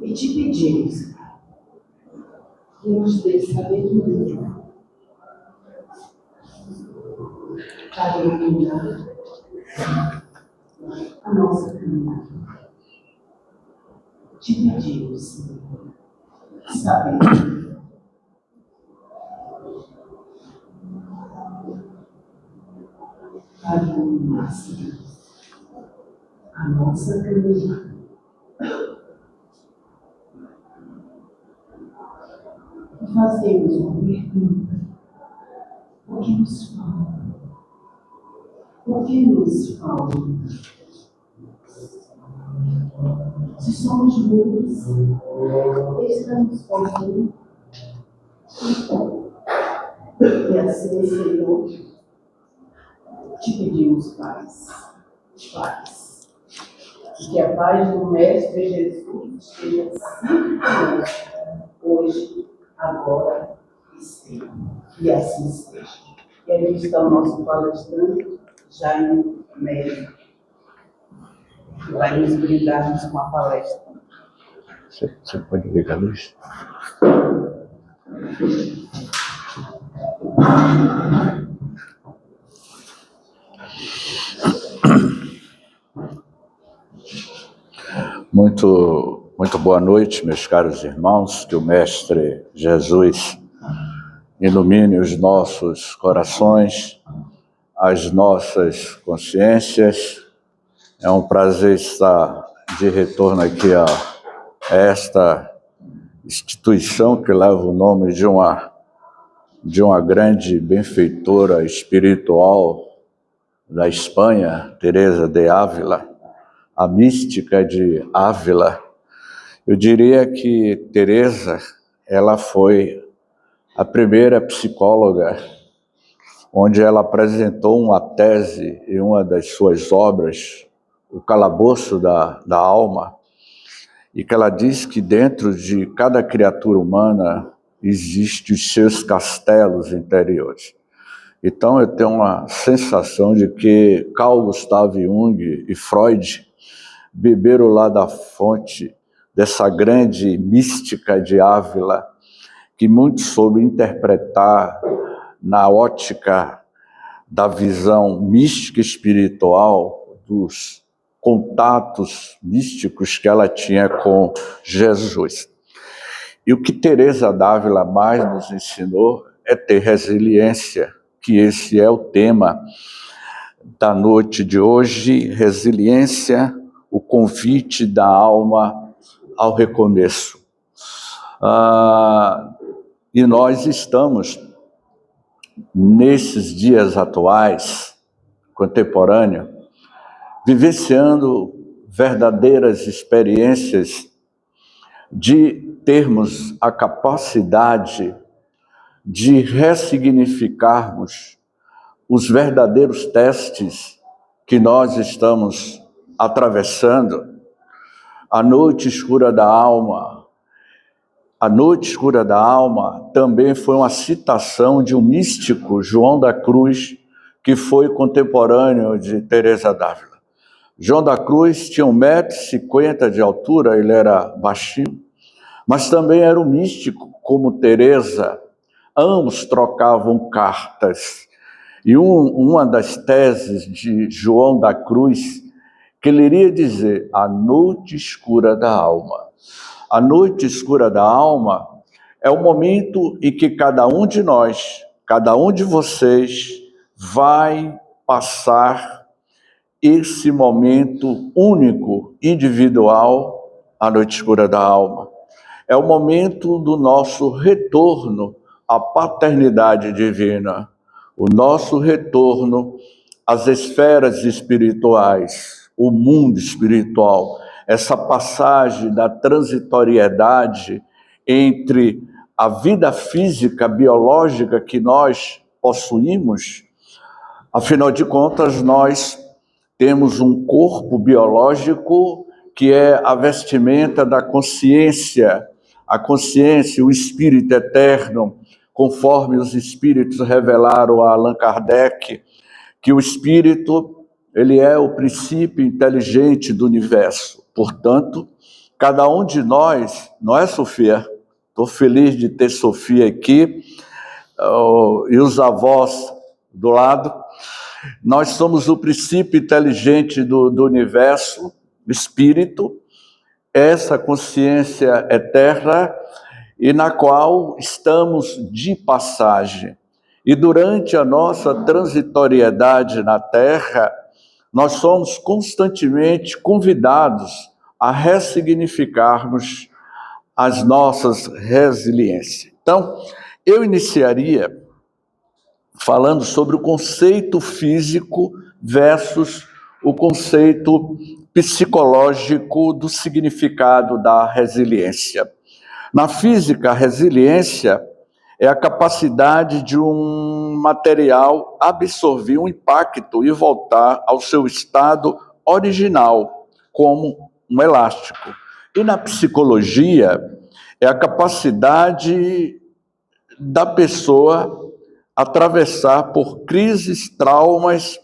E te pedimos que nos dê sabedoria para iluminar a nossa caminhada. Te pedimos, Senhor, sabedoria para iluminar, Senhor, a nossa caminhada. E fazemos uma pergunta: o que nos falta? O que nos falta? Se somos mudos, estamos ouvindo. E assim, Senhor, te pedimos paz. Paz. E que a paz do Mestre Jesus esteja sempre conosco, hoje, agora e sempre. E assim seja. E aí está o nosso palestrante, Jaime Melo, que vai nos brindar com a palestra. Você pode ligar a luz? Muito boa noite, meus caros irmãos. Que o Mestre Jesus ilumine os nossos corações, as nossas consciências. É um prazer estar de retorno aqui a esta instituição que leva o nome de uma grande benfeitora espiritual da Espanha, Teresa de Ávila, a mística de Ávila. Eu diria que Teresa, ela foi a primeira psicóloga onde ela apresentou uma tese em uma das suas obras, O Calabouço da Alma, e que ela diz que dentro de cada criatura humana existem os seus castelos interiores. Então eu tenho uma sensação de que Carl Gustav Jung e Freud beberam lá da fonte dessa grande mística de Ávila, que muito soube interpretar na ótica da visão mística espiritual dos contatos místicos que ela tinha com Jesus. E o que Teresa d'Ávila mais nos ensinou é ter resiliência, que esse é o tema da noite de hoje, resiliência, o convite da alma ao recomeço. E nós estamos, nesses dias atuais, contemporâneos, vivenciando verdadeiras experiências de termos a capacidade de ressignificarmos os verdadeiros testes que nós estamos atravessando. A noite escura da alma. A noite escura da alma também foi uma citação de um místico, João da Cruz, que foi contemporâneo de Teresa d'Ávila. João da Cruz tinha 1,50 m de altura, ele era baixinho, mas também era um místico, como Teresa. Ambos trocavam cartas. E uma das teses de João da Cruz, que ele iria dizer, a noite escura da alma. A noite escura da alma é o momento em que cada um de nós, cada um de vocês, vai passar esse momento único, individual, a noite escura da alma. É o momento do nosso retorno à paternidade divina, o nosso retorno às esferas espirituais, o mundo espiritual, essa passagem da transitoriedade entre a vida física, biológica que nós possuímos. Afinal de contas, nós temos um corpo biológico que é a vestimenta da consciência, a consciência, o espírito eterno, conforme os espíritos revelaram a Allan Kardec, que o espírito, ele é o princípio inteligente do universo. Portanto, cada um de nós, não é, Sofia? Estou feliz de ter Sofia aqui, e os avós do lado. Nós somos o princípio inteligente do universo, espírito, essa consciência eterna, e na qual estamos de passagem. E durante a nossa transitoriedade na Terra, nós somos constantemente convidados a ressignificarmos as nossas resiliências. Então, eu iniciaria falando sobre o conceito físico versus o conceito psicológico do significado da resiliência. Na física, a resiliência é a capacidade de um material absorver um impacto e voltar ao seu estado original, como um elástico. E na psicologia, é a capacidade da pessoa atravessar por crises, traumas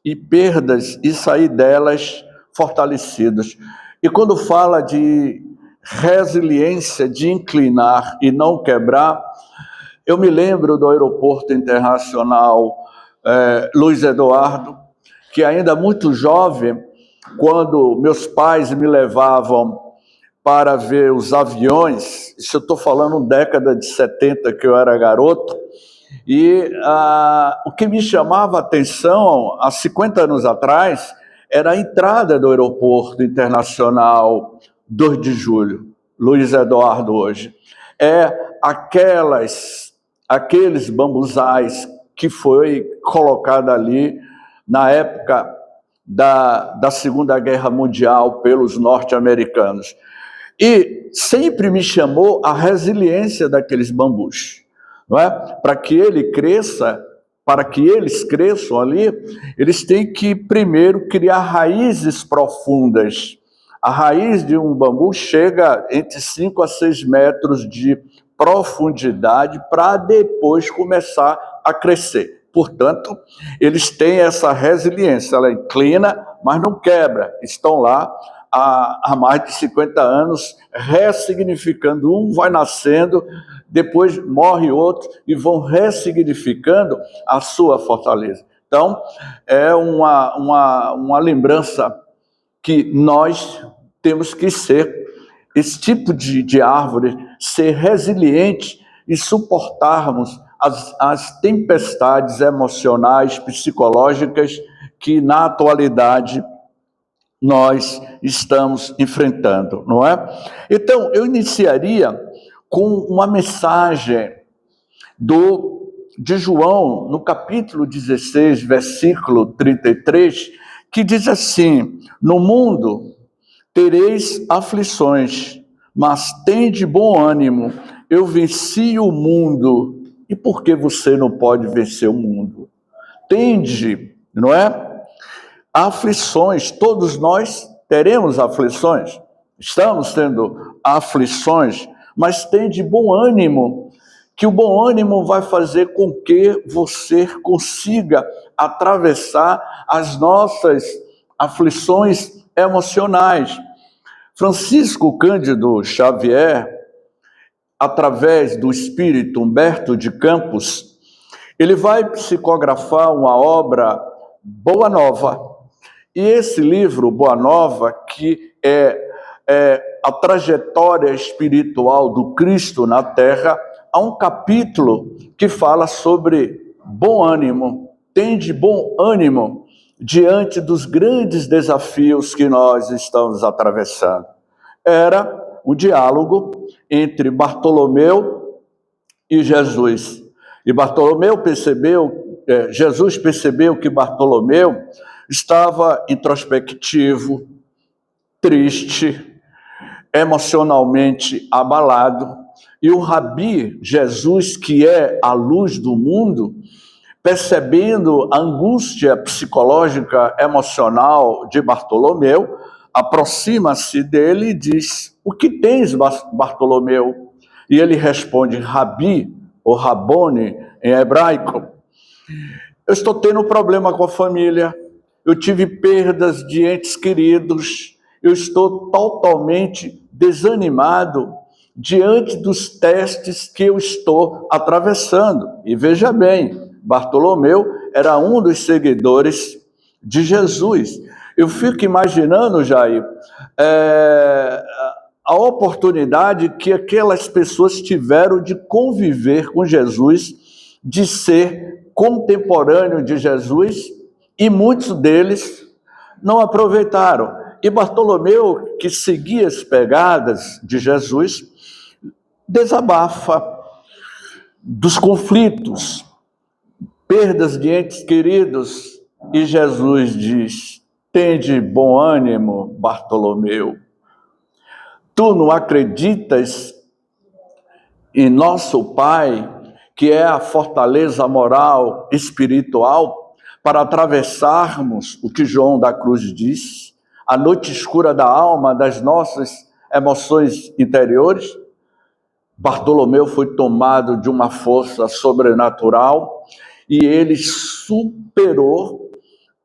e perdas e sair delas fortalecidas. E quando fala de resiliência, de inclinar e não quebrar, eu me lembro do Aeroporto Internacional Luiz Eduardo, que ainda muito jovem, quando meus pais me levavam para ver os aviões, isso eu estou falando década de 70, que eu era garoto, e o que me chamava a atenção, há 50 anos atrás, era a entrada do Aeroporto Internacional 2 de Julho, Luiz Eduardo hoje. É aqueles bambuzais que foi colocado ali na época da Segunda Guerra Mundial pelos norte-americanos. E sempre me chamou a resiliência daqueles bambus, não é? Para que eles cresçam ali, eles têm que primeiro criar raízes profundas. A raiz de um bambu chega entre 5 a 6 metros de profundidade para depois começar a crescer. Portanto, eles têm essa resiliência, ela inclina, mas não quebra. Estão lá há mais de 50 anos, ressignificando. Um vai nascendo, depois morre outro, e vão ressignificando a sua fortaleza. Então, é uma lembrança que nós temos que ser, esse tipo de árvore, ser resiliente e suportarmos as tempestades emocionais, psicológicas que na atualidade nós estamos enfrentando, não é? Então, eu iniciaria com uma mensagem de João, no capítulo 16, versículo 33, que diz assim: no mundo tereis aflições, mas tende bom ânimo, eu venci o mundo. E por que você não pode vencer o mundo? Tende, não é? Aflições, todos nós teremos aflições, estamos tendo aflições, mas tende bom ânimo, que o bom ânimo vai fazer com que você consiga atravessar as nossas aflições emocionais. Francisco Cândido Xavier, através do espírito Humberto de Campos, ele vai psicografar uma obra, Boa Nova. E esse livro, Boa Nova, que é a trajetória espiritual do Cristo na Terra, há um capítulo que fala sobre bom ânimo. Tende bom ânimo diante dos grandes desafios que nós estamos atravessando. Era o diálogo entre Bartolomeu e Jesus. E Jesus percebeu que Bartolomeu estava introspectivo, triste, emocionalmente abalado. E o Rabi, Jesus, que é a luz do mundo, percebendo a angústia psicológica, emocional de Bartolomeu, aproxima-se dele e diz: o que tens, Bartolomeu? E ele responde: Rabi, ou Rabone, em hebraico. Eu estou tendo um problema com a família, eu tive perdas de entes queridos, eu estou totalmente desanimado diante dos testes que eu estou atravessando. E veja bem, Bartolomeu era um dos seguidores de Jesus. Eu fico imaginando, Jair, a oportunidade que aquelas pessoas tiveram de conviver com Jesus, de ser contemporâneo de Jesus, e muitos deles não aproveitaram. E Bartolomeu, que seguia as pegadas de Jesus, desabafa dos conflitos, perdas de entes queridos, e Jesus diz: tende bom ânimo, Bartolomeu. Tu não acreditas em nosso Pai, que é a fortaleza moral, espiritual, para atravessarmos o que João da Cruz diz, a noite escura da alma, das nossas emoções interiores? Bartolomeu foi tomado de uma força sobrenatural e ele superou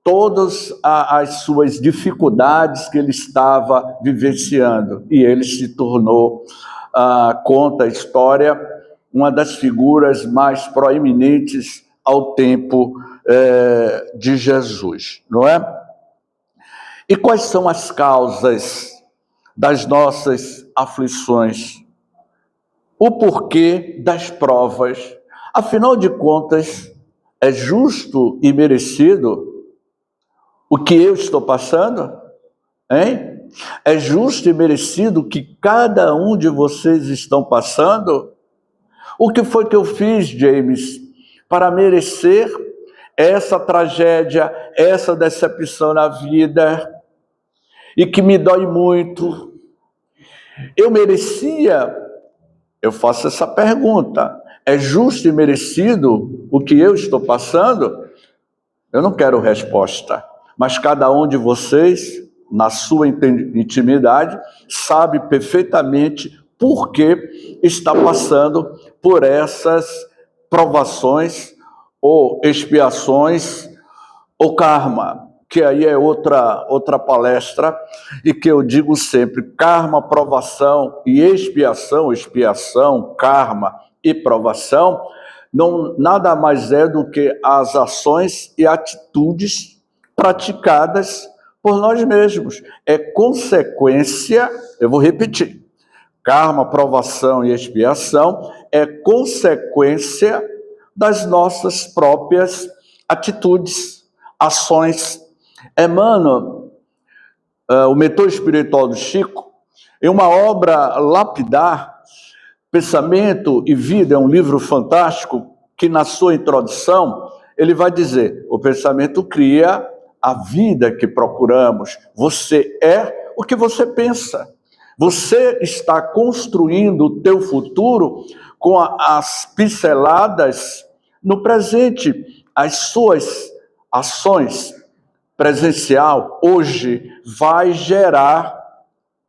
todas as suas dificuldades que ele estava vivenciando. E ele se tornou, conta a história, uma das figuras mais proeminentes ao tempo de Jesus, não é? E quais são as causas das nossas aflições? O porquê das provas? Afinal de contas, é justo e merecido o que eu estou passando? Hein? É justo e merecido o que cada um de vocês estão passando? O que foi que eu fiz, James, para merecer essa tragédia, essa decepção na vida, e que me dói muito? Eu merecia? Eu faço essa pergunta. É justo e merecido o que eu estou passando? Eu não quero resposta, mas cada um de vocês, na sua intimidade, sabe perfeitamente por que está passando por essas provações ou expiações ou karma, que aí é outra palestra, e que eu digo sempre: karma, provação e expiação, karma e provação, não, nada mais é do que as ações e atitudes praticadas por nós mesmos. É consequência, eu vou repetir, karma, provação e expiação é consequência das nossas próprias atitudes, ações. Emmanuel, o mentor espiritual do Chico, em uma obra lapidar, Pensamento e Vida, é um livro fantástico, que na sua introdução ele vai dizer: o pensamento cria a vida que procuramos. Você é o que você pensa. Você está construindo o teu futuro com as pinceladas no presente. As suas ações presencial hoje vai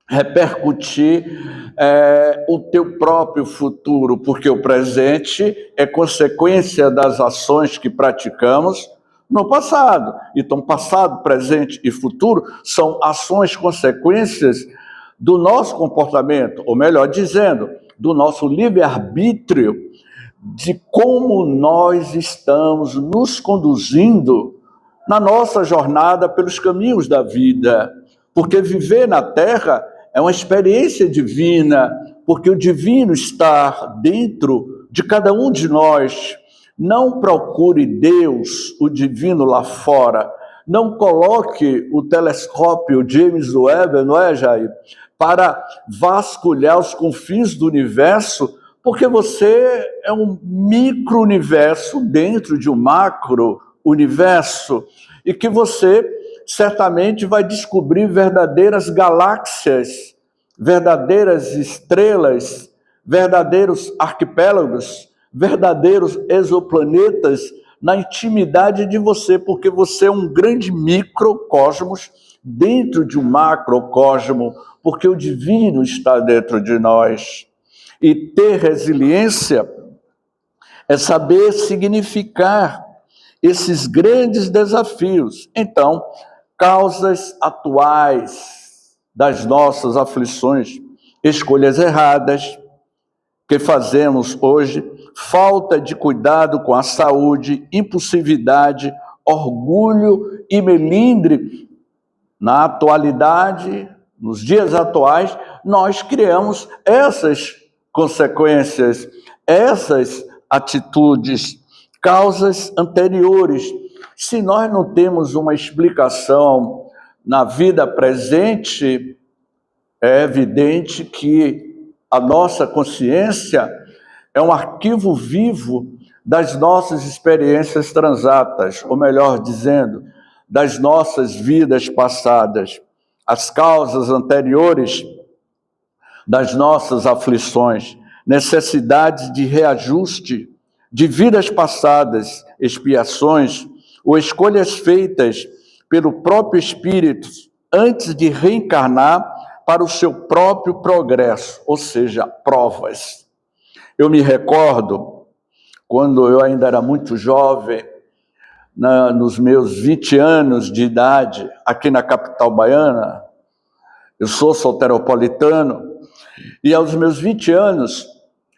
repercutir o teu próprio futuro, porque o presente é consequência das ações que praticamos no passado. Então, passado, presente e futuro são ações, consequências do nosso comportamento, ou melhor dizendo, do nosso livre-arbítrio, de como nós estamos nos conduzindo na nossa jornada pelos caminhos da vida. Porque viver na Terra é uma experiência divina, porque o divino está dentro de cada um de nós. Não procure Deus, o divino, lá fora. Não coloque o telescópio James Webb, não é, Jair, para vasculhar os confins do universo, porque você é um micro-universo dentro de um macro-universo, e que você certamente vai descobrir verdadeiras galáxias, verdadeiras estrelas, verdadeiros arquipélagos, verdadeiros exoplanetas na intimidade de você, porque você é um grande microcosmos dentro de um macrocosmo, porque o divino está dentro de nós. E ter resiliência é saber significar esses grandes desafios. Então, causas atuais das nossas aflições. escolhas erradas que fazemos hoje, falta de cuidado com a saúde, impulsividade, orgulho e melindre. Na atualidade, nos dias atuais, nós criamos essas consequências, essas atitudes, causas anteriores. Se nós não temos uma explicação na vida presente, é evidente que a nossa consciência é um arquivo vivo das nossas experiências transatas, ou melhor dizendo, das nossas vidas passadas, as causas anteriores das nossas aflições, necessidades de reajuste de vidas passadas, expiações ou escolhas feitas pelo próprio Espírito antes de reencarnar para o seu próprio progresso, ou seja, provas. Eu me recordo, quando eu ainda era muito jovem, nos meus 20 anos de idade, aqui na capital baiana, eu sou soteropolitano, e aos meus 20 anos,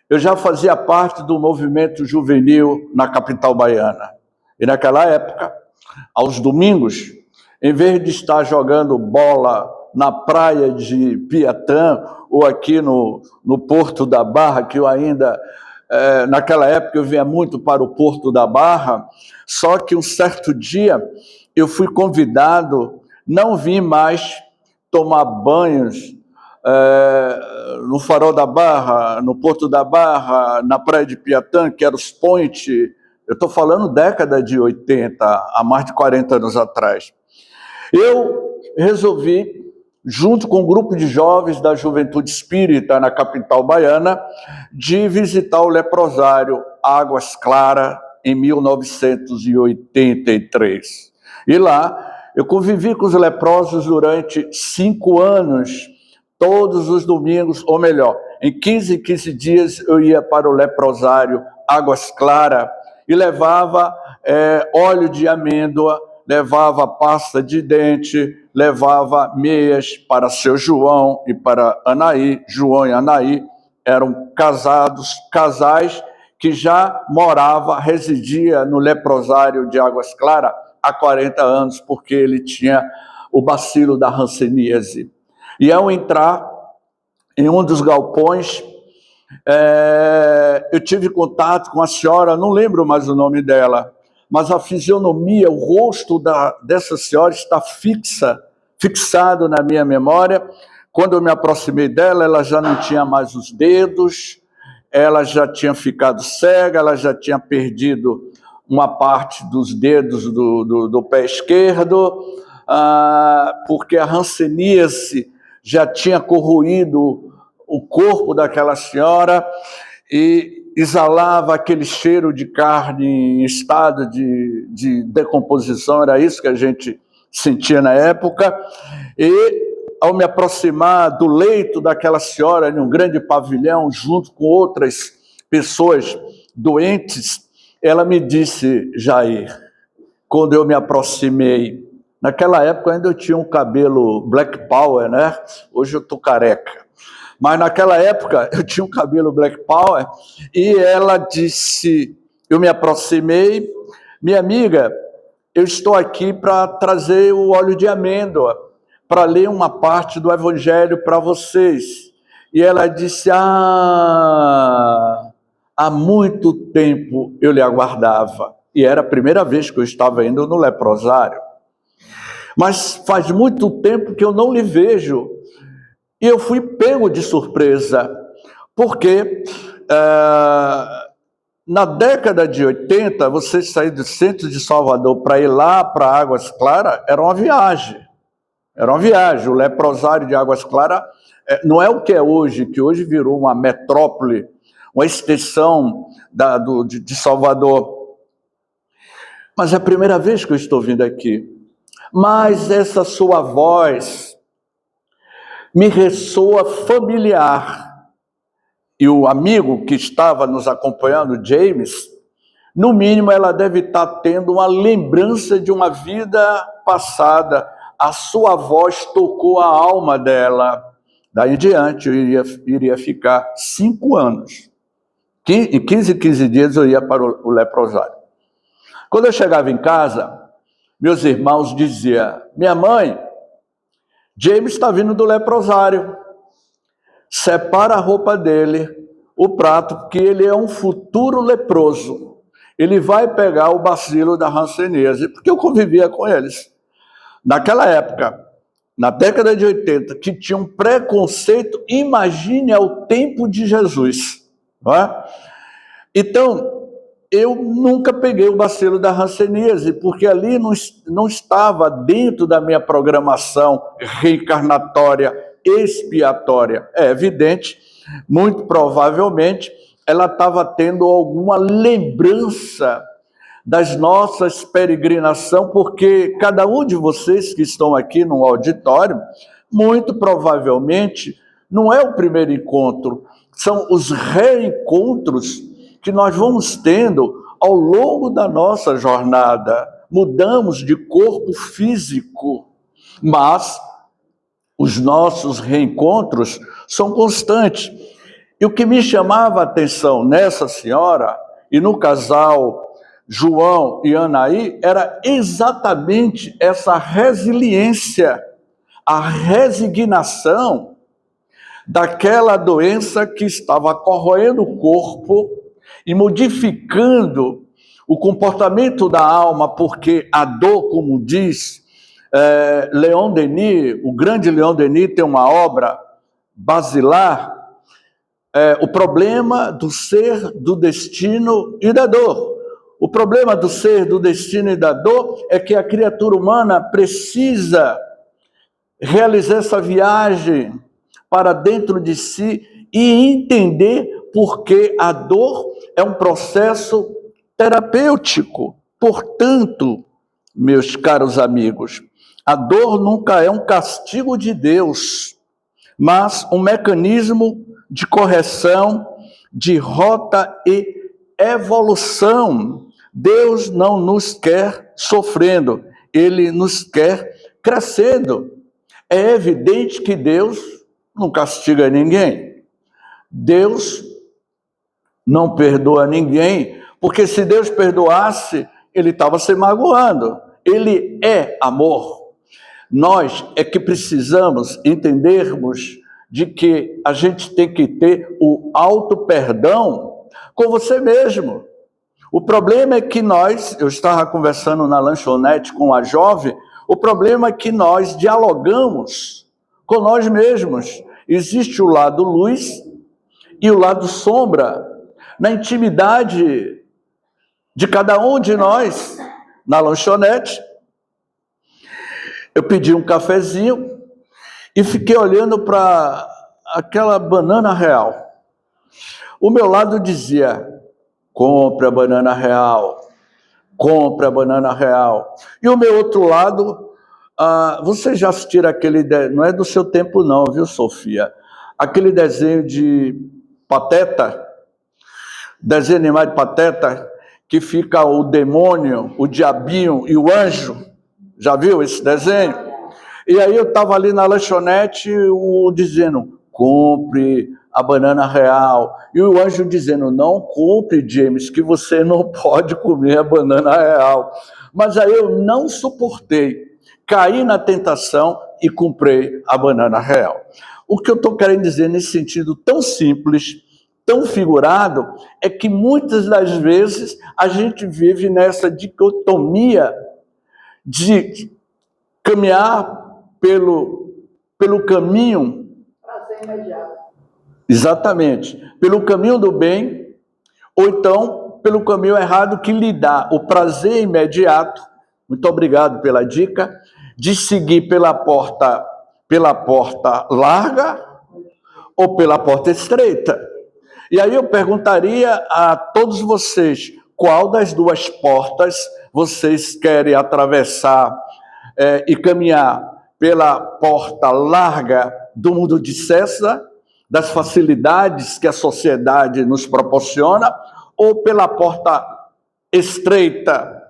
eu já fazia parte do movimento juvenil na capital baiana. E naquela época, aos domingos, em vez de estar jogando bola na praia de Piatã, ou aqui no Porto da Barra, que eu ainda, naquela época, eu vinha muito para o Porto da Barra, só que um certo dia eu fui convidado, não vim mais tomar banhos no Farol da Barra, no Porto da Barra, na praia de Piatã, que era os Point. Eu estou falando década de 80, há mais de 40 anos atrás. Eu resolvi, junto com um grupo de jovens da Juventude Espírita na capital baiana, de visitar o leprosário Águas Claras em 1983. E lá eu convivi com os leprosos durante 5 anos, todos os domingos, ou melhor, em 15 dias eu ia para o leprosário Águas Claras e levava óleo de amêndoa, levava pasta de dente, levava meias para seu João e para Anaí. João e Anaí eram casais que já residia no leprosário de Águas Claras há 40 anos, porque ele tinha o bacilo da hanseníase. E ao entrar em um dos galpões, eu tive contato com a senhora, não lembro mais o nome dela, mas a fisionomia, o rosto dessa senhora está fixado na minha memória. Quando eu me aproximei dela, ela já não tinha mais os dedos, ela já tinha ficado cega, ela já tinha perdido uma parte dos dedos do pé esquerdo, porque a hanseníase já tinha corroído o corpo daquela senhora e exalava aquele cheiro de carne em estado de decomposição, era isso que a gente sentia na época. E ao me aproximar do leito daquela senhora, em um grande pavilhão, junto com outras pessoas doentes, ela me disse: Jair, quando eu me aproximei, naquela época ainda eu tinha um cabelo Black Power, né? Hoje eu estou careca. Mas naquela época eu tinha um cabelo Black Power e ela disse, eu me aproximei, minha amiga, eu estou aqui para trazer o óleo de amêndoa, para ler uma parte do Evangelho para vocês. E ela disse, há muito tempo eu lhe aguardava. E era a primeira vez que eu estava indo no leprosário. Mas faz muito tempo que eu não lhe vejo. E eu fui pego de surpresa, porque na década de 80, você sair do centro de Salvador para ir lá para Águas Claras era uma viagem. Era uma viagem. O leprosário de Águas Claras não é o que é hoje, que hoje virou uma metrópole, uma extensão de Salvador. Mas é a primeira vez que eu estou vindo aqui. Mas essa sua voz me ressoa familiar. E o amigo que estava nos acompanhando, James, no mínimo ela deve estar tendo uma lembrança de uma vida passada. A sua voz tocou a alma dela. Daí em diante, eu iria ficar 5 anos. Em 15 dias, eu ia para o leprosário. Quando eu chegava em casa, meus irmãos diziam: minha mãe, James está vindo do leprosário. Separa a roupa dele, o prato, porque ele é um futuro leproso. Ele vai pegar o bacilo da hanseníase, porque eu convivia com eles. Naquela época, na década de 80, que tinha um preconceito, imagine ao tempo de Jesus. Não é? Então, eu nunca peguei o bacilo da hanseníase, porque ali não estava dentro da minha programação reencarnatória, expiatória. É evidente, muito provavelmente, ela estava tendo alguma lembrança das nossas peregrinações, porque cada um de vocês que estão aqui no auditório, muito provavelmente, não é o primeiro encontro, são os reencontros que nós vamos tendo ao longo da nossa jornada. Mudamos de corpo físico, mas os nossos reencontros são constantes. E o que me chamava a atenção nessa senhora e no casal João e Anaí era exatamente essa resiliência, a resignação daquela doença que estava corroendo o corpo e modificando o comportamento da alma, porque a dor, como diz Leon Denis, o grande Leon Denis tem uma obra basilar, o problema do ser, do destino e da dor. O problema do ser, do destino e da dor é que a criatura humana precisa realizar essa viagem para dentro de si e entender porque a dor é um processo terapêutico. Portanto, meus caros amigos, a dor nunca é um castigo de Deus, mas um mecanismo de correção, de rota e evolução. Deus não nos quer sofrendo, Ele nos quer crescendo. É evidente que Deus não castiga ninguém. Deus não perdoa ninguém, porque se Deus perdoasse, Ele estava se magoando. Ele é amor. Nós é que precisamos entendermos de que a gente tem que ter o auto-perdão com você mesmo. O problema é que eu estava conversando na lanchonete com a jovem, o problema é que nós dialogamos com nós mesmos. Existe o lado luz e o lado sombra. Na intimidade de cada um de nós, na lanchonete, eu pedi um cafezinho e fiquei olhando para aquela banana real. O meu lado dizia: compre a banana real, compre a banana real. E o meu outro lado, você já assistiu aquele, não é do seu tempo não, viu, Sofia? Aquele desenho de Pateta, desenho animado de Pateta, que fica o demônio, o diabinho e o anjo. Já viu esse desenho? E aí eu estava ali na lanchonete, dizendo: compre a banana real. E o anjo dizendo: não compre, James, que você não pode comer a banana real. Mas aí eu não suportei, caí na tentação e comprei a banana real. O que eu estou querendo dizer nesse sentido tão simples, tão figurado, é que muitas das vezes a gente vive nessa dicotomia de caminhar pelo caminho... Prazer imediato. Exatamente. Pelo caminho do bem, ou então pelo caminho errado que lhe dá o prazer imediato. Muito obrigado pela dica. De seguir pela porta larga ou pela porta estreita. E aí eu perguntaria a todos vocês, qual das duas portas vocês querem atravessar e caminhar? Pela porta larga do mundo de César, das facilidades que a sociedade nos proporciona, ou pela porta estreita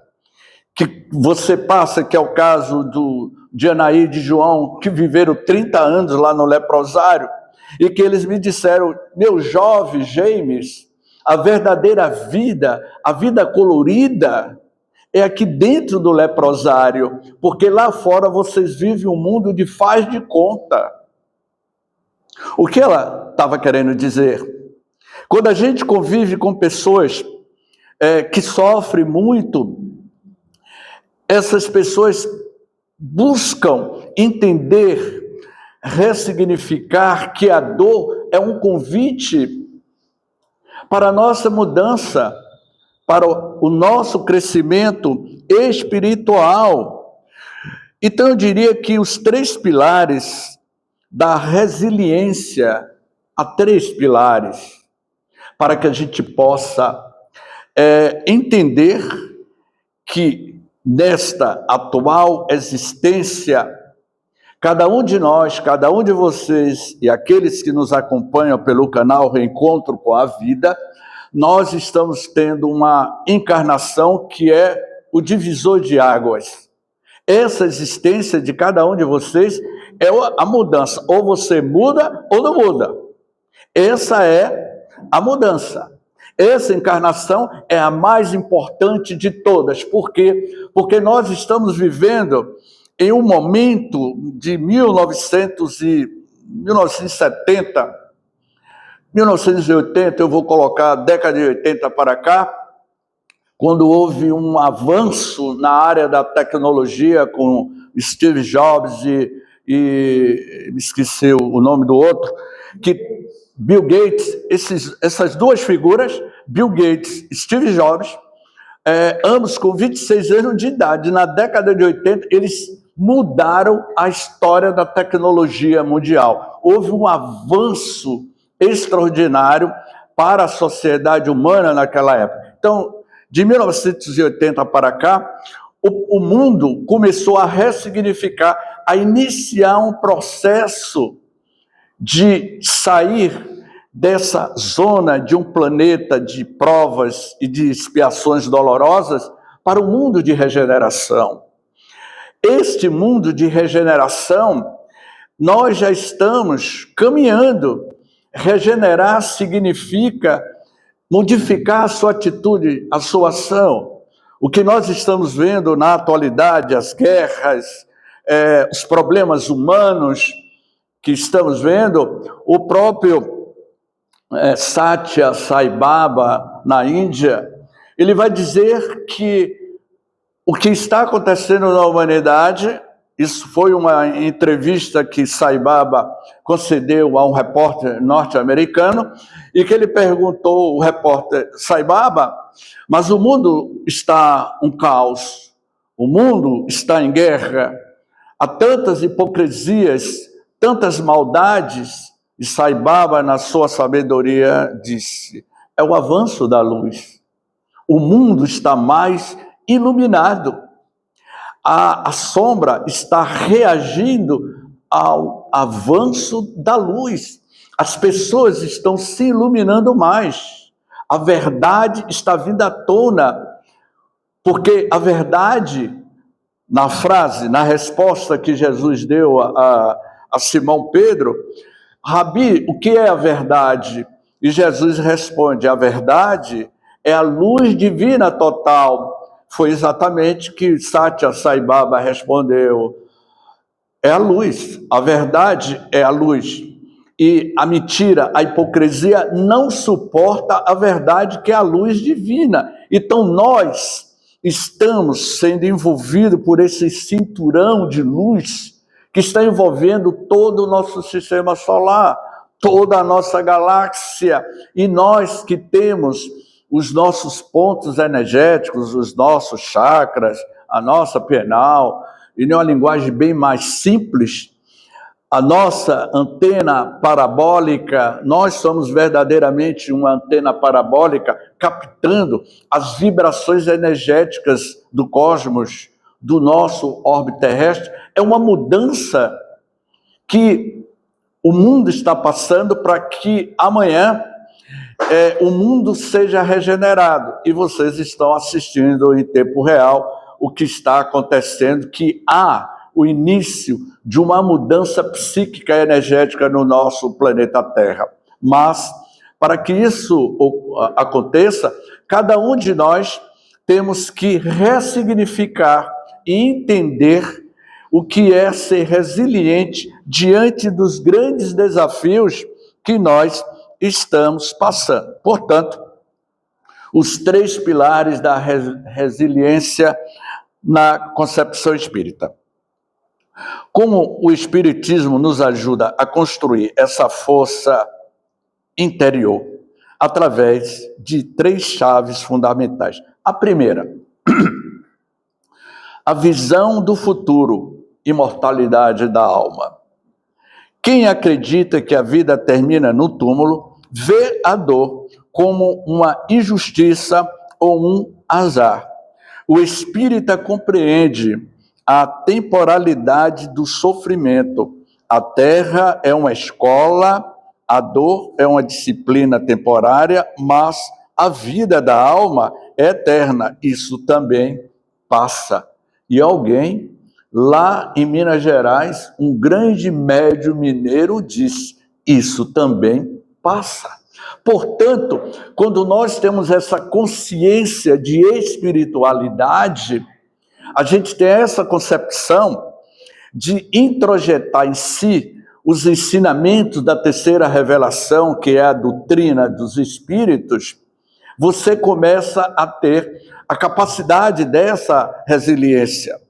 que você passa, que é o caso de Anaí e de João, que viveram 30 anos lá no leprosário, e que eles me disseram: meu jovem James, a verdadeira vida, a vida colorida, é aqui dentro do leprosário, porque lá fora vocês vivem um mundo de faz de conta. O que ela estava querendo dizer? Quando a gente convive com pessoas que sofrem muito, essas pessoas buscam entender, ressignificar que a dor é um convite para a nossa mudança, para o nosso crescimento espiritual. Então eu diria que os 3 pilares da resiliência, há 3 pilares, para que a gente possa entender que nesta atual existência, cada um de nós, cada um de vocês e aqueles que nos acompanham pelo canal Reencontro com a Vida, nós estamos tendo uma encarnação que é o divisor de águas. Essa existência de cada um de vocês é a mudança. Ou você muda ou não muda. Essa é a mudança. Essa encarnação é a mais importante de todas. Por quê? Porque nós estamos vivendo em um momento de 1970, 1980, eu vou colocar a década de 80 para cá, quando houve um avanço na área da tecnologia com Steve Jobs e me esqueci o nome do outro, que Bill Gates, essas 2 figuras, Bill Gates e Steve Jobs, ambos com 26 anos de idade, na década de 80, eles mudaram a história da tecnologia mundial. Houve um avanço extraordinário para a sociedade humana naquela época. Então, de 1980 para cá, o mundo começou a ressignificar, a iniciar um processo de sair dessa zona de um planeta de provas e de expiações dolorosas para um mundo de regeneração. Este mundo de regeneração, nós já estamos caminhando. Regenerar significa modificar a sua atitude, a sua ação. O que nós estamos vendo na atualidade, as guerras, os problemas humanos que estamos vendo, o próprio Satya Sai Baba, na Índia, ele vai dizer que o que está acontecendo na humanidade, isso foi uma entrevista que Sai Baba concedeu a um repórter norte-americano, e que ele perguntou, o repórter: Sai Baba, mas o mundo está um caos, o mundo está em guerra, há tantas hipocrisias, tantas maldades. E Sai Baba, na sua sabedoria, disse: é o avanço da luz. O mundo está mais iluminado. A sombra está reagindo ao avanço da luz. As pessoas estão se iluminando mais. A verdade está vindo à tona, porque a verdade, na frase, na resposta que Jesus deu a Simão Pedro: Rabi, o que é a verdade? E Jesus responde: a verdade é a luz divina total. Foi exatamente que Satya Sai Baba respondeu: é a luz, a verdade é a luz. E a mentira, a hipocrisia não suporta a verdade, que é a luz divina. Então nós estamos sendo envolvidos por esse cinturão de luz que está envolvendo todo o nosso sistema solar, toda a nossa galáxia. E nós que temos os nossos pontos energéticos, os nossos chakras, a nossa pineal, e numa linguagem bem mais simples, a nossa antena parabólica, nós somos verdadeiramente uma antena parabólica captando as vibrações energéticas do cosmos, do nosso orbe terrestre. É uma mudança que o mundo está passando para que amanhã o mundo seja regenerado. E vocês estão assistindo em tempo real o que está acontecendo, que há o início de uma mudança psíquica e energética no nosso planeta Terra. Mas, para que isso aconteça, cada um de nós temos que ressignificar e entender o que é ser resiliente diante dos grandes desafios que nós estamos passando. Portanto, os 3 pilares da resiliência na concepção espírita. Como o Espiritismo nos ajuda a construir essa força interior através de 3 chaves fundamentais. A primeira, a visão do futuro, imortalidade da alma. Quem acredita que a vida termina no túmulo, vê a dor como uma injustiça ou um azar. O espírita compreende a temporalidade do sofrimento. A terra é uma escola, a dor é uma disciplina temporária, mas a vida da alma é eterna. Isso também passa. E alguém, lá em Minas Gerais, um grande médium mineiro disse, isso também passa. Portanto, quando nós temos essa consciência de espiritualidade, a gente tem essa concepção de introjetar em si os ensinamentos da terceira revelação, que é a doutrina dos espíritos, você começa a ter a capacidade dessa resiliência.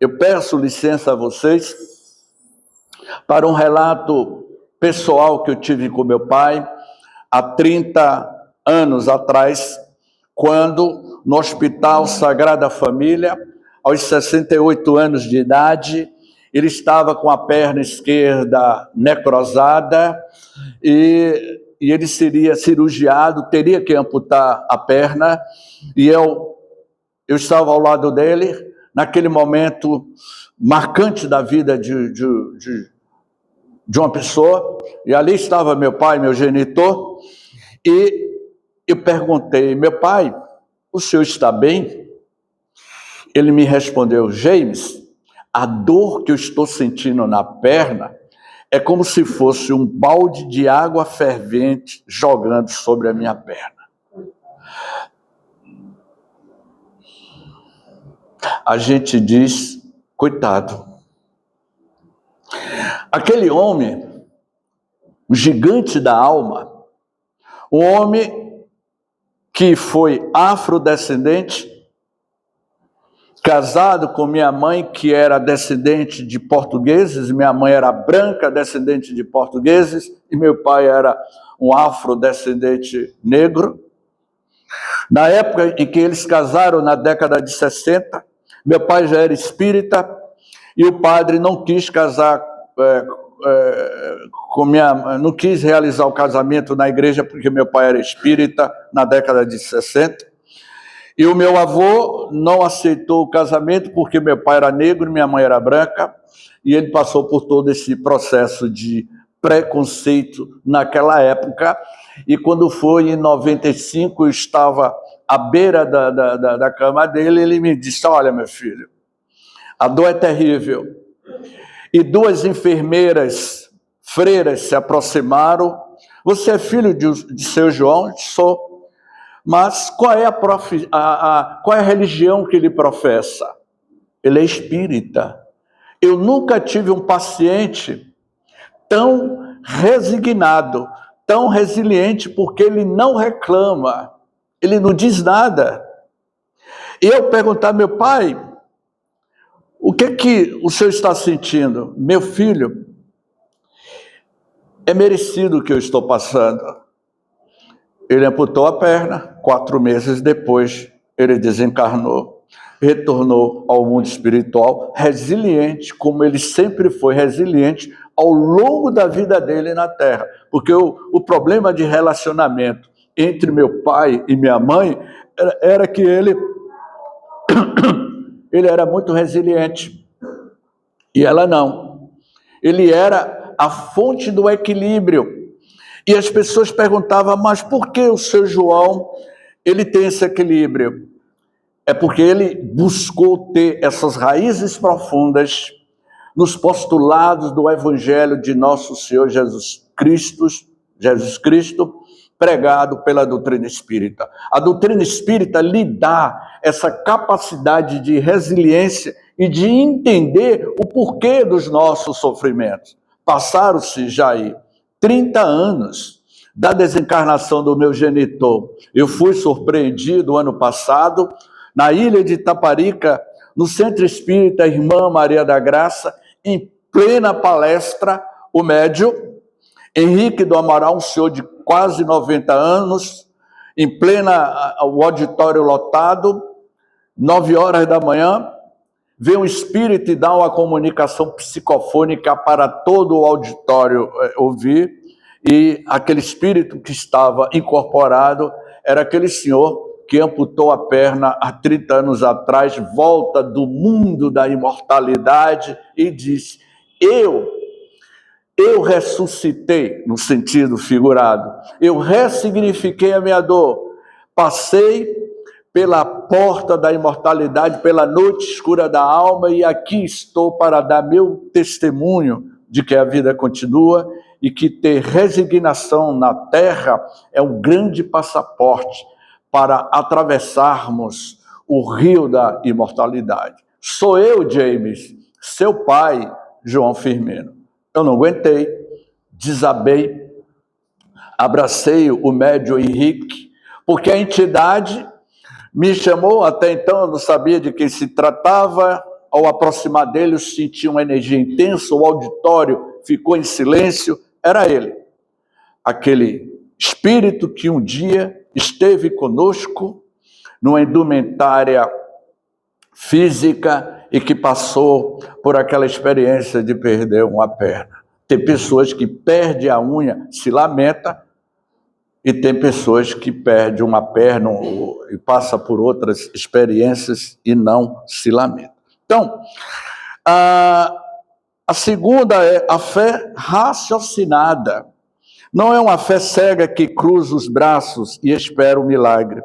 Eu peço licença a vocês para um relato pessoal que eu tive com meu pai há 30 anos atrás, quando no Hospital Sagrada Família, aos 68 anos de idade, ele estava com a perna esquerda necrosada e ele seria cirurgiado, teria que amputar a perna, e eu estava ao lado dele, naquele momento marcante da vida de uma pessoa, e ali estava meu pai, meu genitor, e eu perguntei, meu pai, o senhor está bem? Ele me respondeu, James, a dor que eu estou sentindo na perna é como se fosse um balde de água fervente jogando sobre a minha perna. A gente diz, coitado. Aquele homem, o gigante da alma, um homem que foi afrodescendente, casado com minha mãe, que era descendente de portugueses, minha mãe era branca, descendente de portugueses, e meu pai era um afrodescendente negro. Na época em que eles casaram, na década de 60, meu pai já era espírita, e o padre não quis casar não quis realizar o casamento na igreja, porque meu pai era espírita, na década de 60. E o meu avô não aceitou o casamento porque meu pai era negro e minha mãe era branca, e ele passou por todo esse processo de preconceito naquela época. E quando foi em 95, eu estava à beira da cama dele, ele me disse, olha, meu filho, a dor é terrível. E 2 enfermeiras, freiras, se aproximaram. Você é filho de seu João? Sou. Mas qual é qual é a religião que ele professa? Ele é espírita. Eu nunca tive um paciente tão resignado, tão resiliente, porque ele não reclama, ele não diz nada. E eu perguntar, meu pai, o que o senhor está sentindo? Meu filho, é merecido o que eu estou passando. Ele amputou a perna, 4 meses depois ele desencarnou, retornou ao mundo espiritual, resiliente, como ele sempre foi resiliente ao longo da vida dele na Terra. Porque o problema de relacionamento entre meu pai e minha mãe era que ele era muito resiliente, e ela não. Ele era a fonte do equilíbrio. E as pessoas perguntavam, mas por que o seu João, ele tem esse equilíbrio? É porque ele buscou ter essas raízes profundas nos postulados do Evangelho de nosso Senhor Jesus Cristo, pregado pela doutrina espírita. A doutrina espírita lhe dá essa capacidade de resiliência e de entender o porquê dos nossos sofrimentos. Passaram-se já aí 30 anos da desencarnação do meu genitor. Eu fui surpreendido ano passado, na ilha de Itaparica, no Centro Espírita Irmã Maria da Graça, em plena palestra, o médium Henrique do Amaral, um senhor de quase 90 anos, em plena, o auditório lotado, 9 horas da manhã, vê um espírito e dá uma comunicação psicofônica para todo o auditório ouvir, e aquele espírito que estava incorporado era aquele senhor que amputou a perna há 30 anos atrás, volta do mundo da imortalidade e diz: eu ressuscitei, no sentido figurado, eu ressignifiquei a minha dor, passei pela porta da imortalidade, pela noite escura da alma, e aqui estou para dar meu testemunho de que a vida continua e que ter resignação na terra é um grande passaporte para atravessarmos o rio da imortalidade. Sou eu, James, seu pai, João Firmino. Eu não aguentei, desabei, abracei o médium Henrique, porque a entidade me chamou, até então eu não sabia de quem se tratava. Ao aproximar dele, eu senti uma energia intensa, o auditório ficou em silêncio. Era ele, aquele espírito que um dia esteve conosco numa indumentária física e que passou por aquela experiência de perder uma perna. Tem pessoas que perdem a unha, se lamenta, e tem pessoas que perdem uma perna e passam por outras experiências e não se lamenta. Então, a segunda é a fé raciocinada. Não é uma fé cega que cruza os braços e espera o milagre.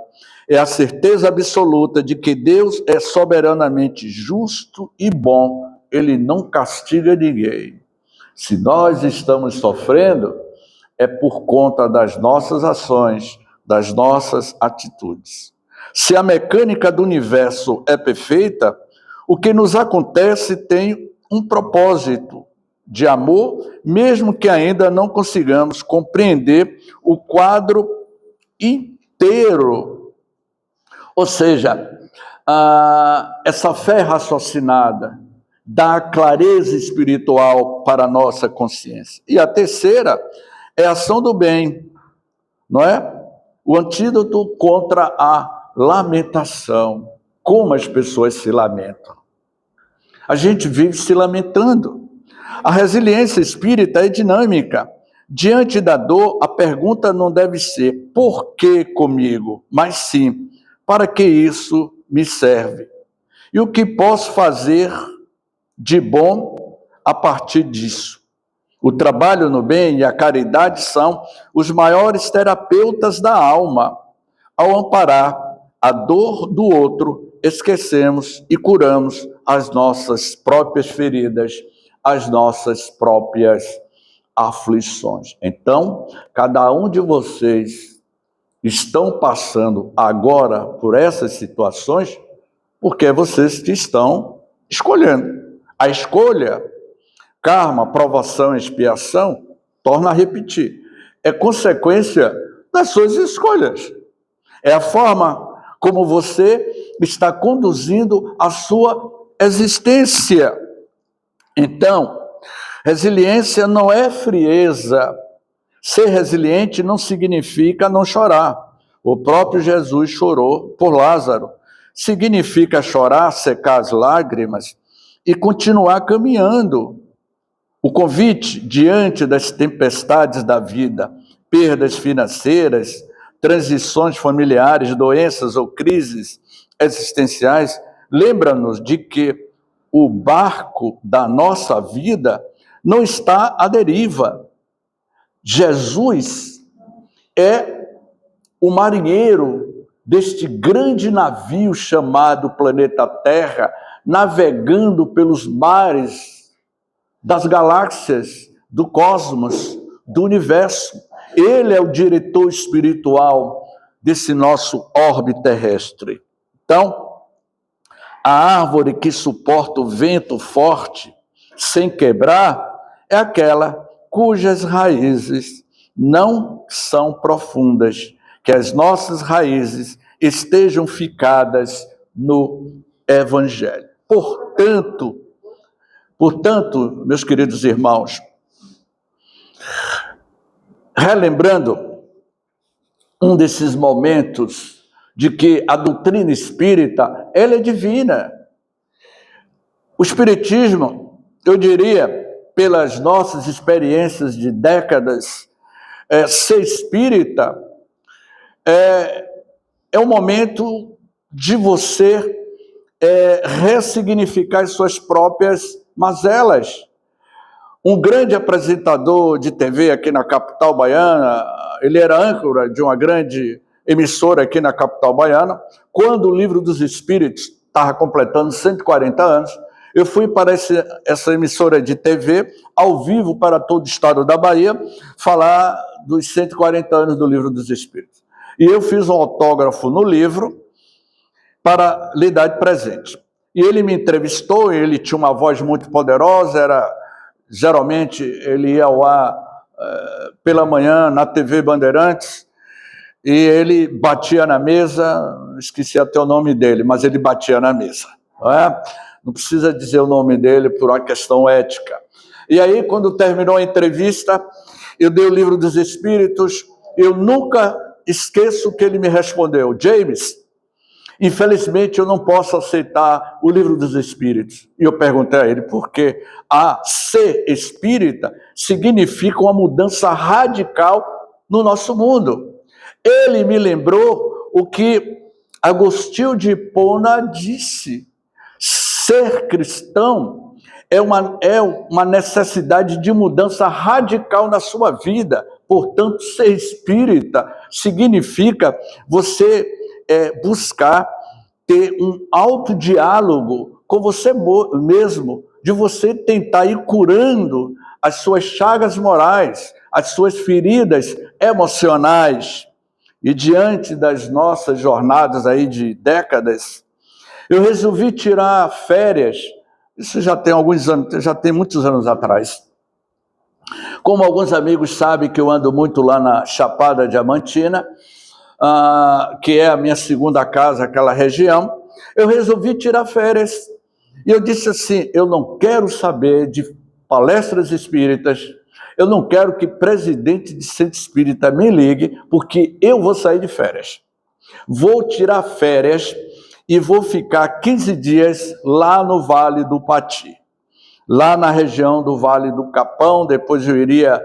É a certeza absoluta de que Deus é soberanamente justo e bom. Ele não castiga ninguém. Se nós estamos sofrendo, é por conta das nossas ações, das nossas atitudes. Se a mecânica do universo é perfeita, o que nos acontece tem um propósito de amor, mesmo que ainda não consigamos compreender o quadro inteiro. Ou seja, essa fé raciocinada dá clareza espiritual para a nossa consciência. E a terceira é a ação do bem, não é? O antídoto contra a lamentação. Como as pessoas se lamentam. A gente vive se lamentando. A resiliência espírita é dinâmica. Diante da dor, a pergunta não deve ser por que comigo, mas sim, para que isso me serve? E o que posso fazer de bom a partir disso? O trabalho no bem e a caridade são os maiores terapeutas da alma. Ao amparar a dor do outro, esquecemos e curamos as nossas próprias feridas, as nossas próprias aflições. Então, cada um de vocês estão passando agora por essas situações porque vocês estão escolhendo. A escolha, karma, provação, expiação, torna a repetir. É consequência das suas escolhas. É a forma como você está conduzindo a sua existência. Então, resiliência não é frieza. Ser resiliente não significa não chorar. O próprio Jesus chorou por Lázaro. Significa chorar, secar as lágrimas e continuar caminhando. O convite diante das tempestades da vida, perdas financeiras, transições familiares, doenças ou crises existenciais, lembra-nos de que o barco da nossa vida não está à deriva. Jesus é o marinheiro deste grande navio chamado planeta Terra, navegando pelos mares das galáxias, do cosmos, do universo. Ele é o diretor espiritual desse nosso orbe terrestre. Então, a árvore que suporta o vento forte sem quebrar é aquela cujas raízes não são profundas, que as nossas raízes estejam ficadas no Evangelho. Portanto, meus queridos irmãos, relembrando um desses momentos de que a doutrina espírita, ela é divina. O espiritismo, eu diria, pelas nossas experiências de décadas, ser espírita é um momento de você ressignificar suas próprias mazelas. Um grande apresentador de TV aqui na capital baiana, ele era âncora de uma grande emissora aqui na capital baiana. Quando o Livro dos Espíritos estava completando 140 anos, eu fui para essa emissora de TV, ao vivo para todo o estado da Bahia, falar dos 140 anos do Livro dos Espíritos. E eu fiz um autógrafo no livro para lhe dar de presente. E ele me entrevistou, ele tinha uma voz muito poderosa, geralmente ele ia ao ar pela manhã na TV Bandeirantes, e ele batia na mesa, esqueci até o nome dele, mas ele batia na mesa. Não precisa dizer o nome dele por uma questão ética. E aí, quando terminou a entrevista, eu dei o Livro dos Espíritos, eu nunca esqueço o que ele me respondeu: James, infelizmente eu não posso aceitar o Livro dos Espíritos. E eu perguntei a ele por quê. Ser espírita significa uma mudança radical no nosso mundo. Ele me lembrou o que Agostinho de Hipona disse: ser cristão é uma necessidade de mudança radical na sua vida. Portanto, ser espírita significa você buscar ter um autodiálogo com você mesmo, de você tentar ir curando as suas chagas morais, as suas feridas emocionais. E diante das nossas jornadas aí de décadas, eu resolvi tirar férias. Isso já tem alguns anos, já tem muitos anos atrás. Como alguns amigos sabem que eu ando muito lá na Chapada Diamantina, que é a minha segunda casa, aquela região, eu resolvi tirar férias. E eu disse assim: eu não quero saber de palestras espíritas, eu não quero que presidente de centro espírita me ligue, porque eu vou sair de férias. Vou tirar férias e vou ficar 15 dias lá no Vale do Pati, lá na região do Vale do Capão. Depois eu iria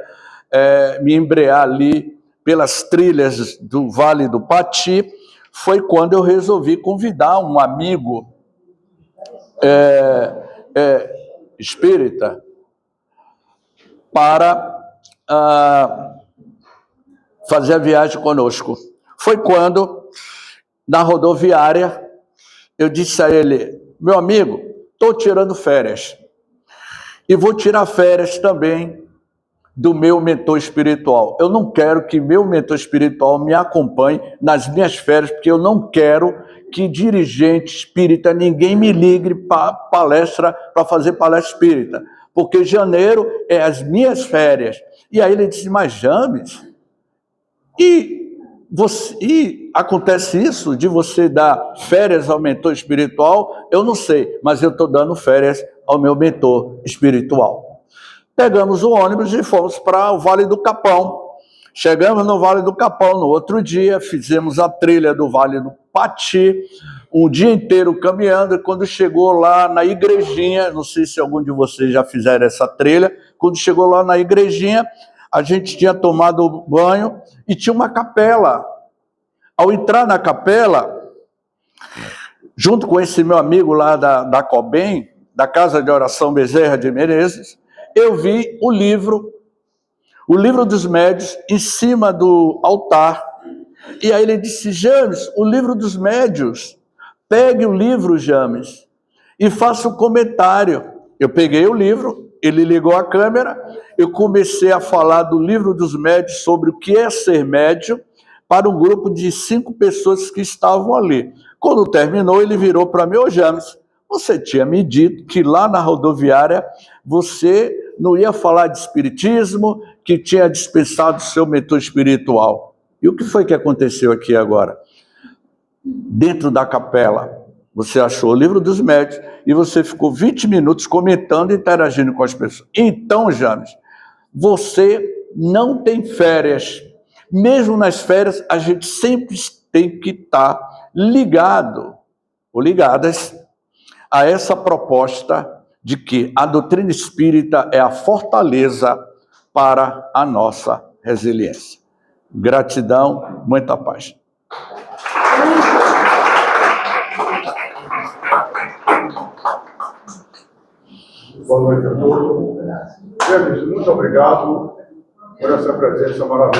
me embrear ali pelas trilhas do Vale do Pati. Foi quando eu resolvi convidar um amigo espírita para fazer a viagem conosco. Foi quando, na rodoviária, eu disse a ele: meu amigo, estou tirando férias. E vou tirar férias também do meu mentor espiritual. Eu não quero que meu mentor espiritual me acompanhe nas minhas férias, porque eu não quero que dirigente espírita, ninguém me ligue para fazer palestra espírita, porque janeiro é as minhas férias. E aí ele disse: mas James, e acontece isso de você dar férias ao mentor espiritual? Eu não sei, mas eu estou dando férias ao meu mentor espiritual. Pegamos o ônibus e fomos para o Vale do Capão. Chegamos no Vale do Capão no outro dia, fizemos a trilha do Vale do Pati, um dia inteiro caminhando, e quando chegou lá na igrejinha, não sei se algum de vocês já fizeram essa trilha, quando chegou lá na igrejinha, a gente tinha tomado banho e tinha uma capela. Ao entrar na capela, junto com esse meu amigo lá da COBEM, da Casa de Oração Bezerra de Menezes, eu vi o livro dos Médiuns, em cima do altar. E aí ele disse: James, o Livro dos Médiuns, pegue o livro, James, e faça um comentário. Eu peguei o livro, Ele ligou a câmera, eu comecei a falar do livro dos médios sobre o que é ser médium para um grupo de 5 pessoas que estavam ali. Quando terminou, ele virou para mim: ô James, você tinha me dito que lá na rodoviária você não ia falar de espiritismo, que tinha dispensado o seu mentor espiritual. E o que foi que aconteceu aqui agora? Dentro da capela, você achou o livro dos médios e você ficou 20 minutos comentando e interagindo com as pessoas. Então, James, você não tem férias. Mesmo nas férias, a gente sempre tem que estar ligado ou ligadas a essa proposta de que a doutrina espírita é a fortaleza para a nossa resiliência. Gratidão, muita paz. Boa noite a todos. James, muito obrigado por essa presença maravilhosa.